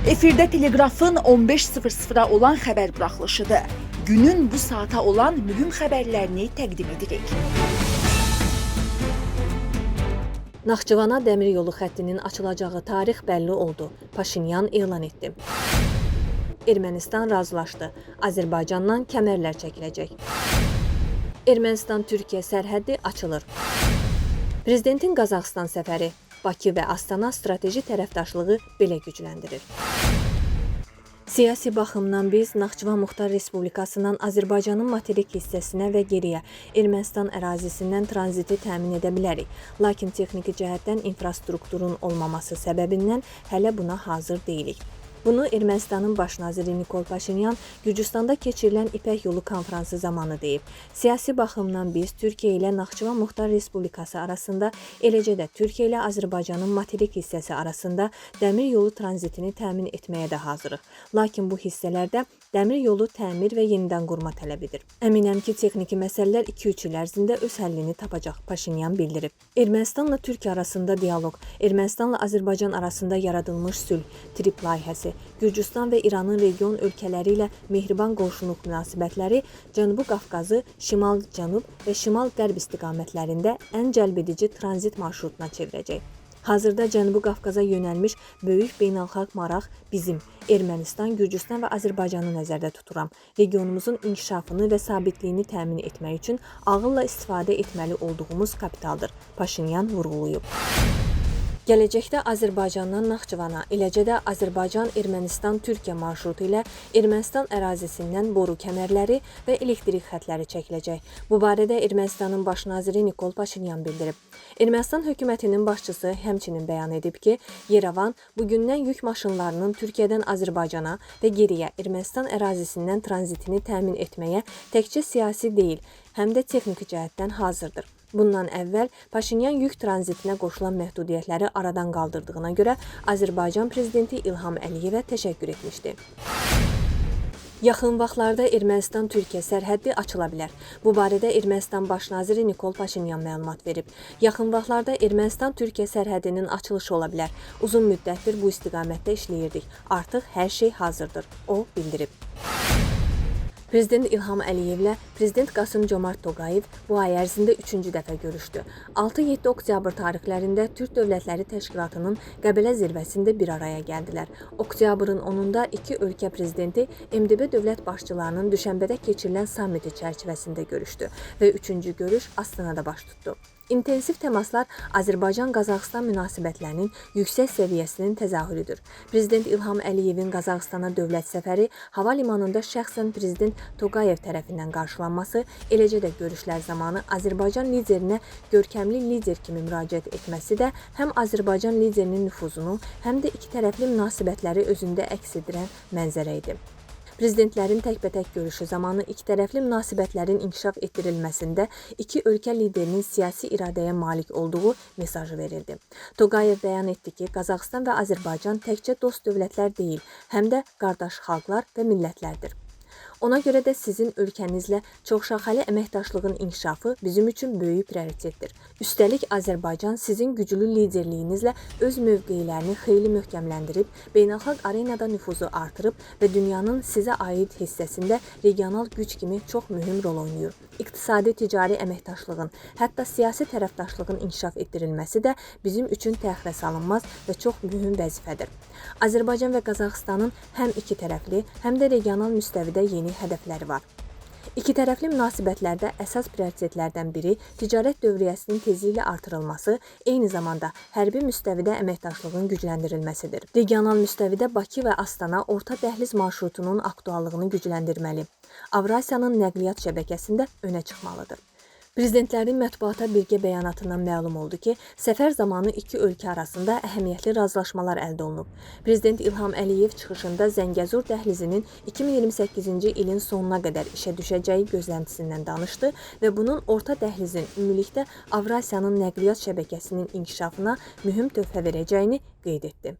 Efirdə Telegrafın 15:00-a olan xəbər buraxılışıdır. Günün bu saata olan mühüm xəbərlərini təqdim edirik. Naxçıvana dəmir yolu xəttinin açılacağı tarix bəlli oldu. Paşinyan elan etdi. Ermənistan razılaşdı. Azərbaycandan kəmərlər çəkiləcək. Ermənistan-Türkiyə sərhəddi açılır. Prezidentin Qazaxıstan səfəri. Bakı və Astana strateji tərəfdaşlığı belə gücləndirir. Siyasi baxımdan biz Naxçıvan Muxtar Respublikasından Azərbaycanın materik hissəsinə və geriyə Ermənistan ərazisindən tranziti təmin edə bilərik. Lakin texniki cəhətdən infrastrukturun olmaması səbəbindən hələ buna hazır deyilik. Bunu Ermənistanın baş naziri Nikol Paşinyan Gürcüstanda keçirilən İpək Yolu konfransı zamanı deyib. Siyasi baxımdan biz Türkiyə ilə Naxçıvan Muxtar Respublikası arasında, eləcə də Türkiyə ilə Azərbaycanın materik hissəsi arasında dəmir yolu tranzitini təmin etməyə də hazırıq. Lakin bu hissələrdə dəmir yolu təmir və yenidən qurma tələb edir. Əminəm ki, texniki məsələlər 2-3 il ərzində öz həllini tapacaq, Paşinyan bildirib. Ermənistanla Türkiyə arasında dialoq, Ermənistanla Azərbaycan arasında yaradılmış sülh, trip layihəsi, Gürcüstan və İranın region ölkələri ilə mehriban qonşuluq münasibətləri Cənubi Qafqazı şimal-cənub və şimal-qərb istiqamətlərində ən cəlbedici tranzit marşrutuna çevirəcək. Hazırda Cənubi Qafqaza yönəlmiş böyük beynəlxalq maraq bizim, Ermənistan, Gürcüstan və Azərbaycanı nəzərdə tuturam. Regionumuzun inkişafını və sabitliyini təmin etmək üçün ağılla istifadə etməli olduğumuz kapitaldır, Paşinyan vurğulayıb. Gələcəkdə Azərbaycandan Naxçıvana, eləcə də Azərbaycan-Ermənistan-Türkiyə marşrutu ilə Ermənistan ərazisindən boru kəmərləri və elektrik xətləri çəkiləcək. Bu barədə Ermənistanın baş naziri Nikol Paşinyan bildirib. Ermənistan hökumətinin başçısı həmçinin bəyan edib ki, Yerevan bugündən yük maşınlarının Türkiyədən Azərbaycana və geriyə Ermənistan ərazisindən tranzitini təmin etməyə təkcə siyasi deyil, həm də texniki cəhətdən hazırdır. Bundan əvvəl Paşinyan yük tranzitinə qoşulan məhdudiyyətləri aradan qaldırdığına görə Azərbaycan prezidenti İlham Əliyevə təşəkkür etmişdi. Yaxın vaxtlarda Ermənistan-Türkiyə sərhəddi açıla bilər. Bu barədə Ermənistan baş naziri Nikol Paşinyan məlumat verib. Yaxın vaxtlarda Ermənistan-Türkiyə sərhədinin açılışı ola bilər. Uzun müddətdir bu istiqamətdə işləyirdik. Artıq hər şey hazırdır, o bildirib. Prezident İlham Əliyevlə Prezident Qasım-Comart Toqayev bu ay ərzində 3-cü dəfə görüşdü. 6-7 oktyabr tarixlərində Türk Dövlətləri Təşkilatının Qəbələ zirvəsində bir araya gəldilər. Oktyabrın 10-da iki ölkə prezidenti MDB dövlət başçılarının düşənbədə keçirilən sammiti çərçivəsində görüşdü və 3-cü görüş Astanada baş tutdu. İntensiv təmaslar Azərbaycan-Qazaxıstan münasibətlərinin yüksək səviyyəsinin təzahürüdür. Prezident İlham Əliyevin Qazaxıstana dövlət səfəri hava limanında şəxsən Prezident Toqayev tərəfindən qarşılanması, eləcə də görüşlər zamanı Azərbaycan liderinə görkəmli lider kimi müraciət etməsi də həm Azərbaycan liderinin nüfuzunu, həm də iki tərəfli münasibətləri özündə əks etdirən mənzərə idi. Prezidentlərin təkbətək görüşü zamanı ikitərəfli münasibətlərin inkişaf etdirilməsində iki ölkə liderinin siyasi iradəyə malik olduğu mesajı verildi. Toqayev bəyan etdi ki, Qazaxıstan və Azərbaycan təkcə dost dövlətlər deyil, həm də qardaş xalqlar və millətlərdir. Ona görə də sizin ölkənizlə çoxşaxəli əməkdaşlığın inkişafı bizim üçün böyük prioritetdir. Üstəlik, Azərbaycan sizin güclü liderliyinizlə öz mövqeylərini xeyli möhkəmləndirib, beynəlxalq arenada nüfuzu artırıb və dünyanın sizə aid hissəsində regional güc kimi çox mühüm rol oynayır. İqtisadi, ticari əməkdaşlığın, hətta siyasi tərəfdaşlığın inkişaf etdirilməsi də bizim üçün təxirə salınmaz və çox mühüm vəzifədir. Azərbaycan və Qazaxıstanın həm iki tərəfli, həm də regional müstəvidə yeni hədəfləri var. İki tərəfli münasibətlərdə əsas prioritetlərdən biri ticarət dövriyyəsinin tezliklə artırılması, eyni zamanda hərbi müstəvidə əməkdaşlığın gücləndirilməsidir. Regional müstəvidə Bakı və Astana orta dəhliz marşrutunun aktuallığını gücləndirməli, Avrasiyanın nəqliyyat şəbəkəsində önə çıxmalıdır. Prezidentlərin mətbuata birgə bəyanatından məlum oldu ki, səfər zamanı iki ölkə arasında əhəmiyyətli razılaşmalar əldə olunub. Prezident İlham Əliyev çıxışında Zəngəzur dəhlizinin 2028-ci ilin sonuna qədər işə düşəcəyi gözləntisindən danışdı və bunun orta dəhlizin ümumilikdə Avrasiyanın nəqliyyat şəbəkəsinin inkişafına mühüm töhfə verəcəyini qeyd etdi.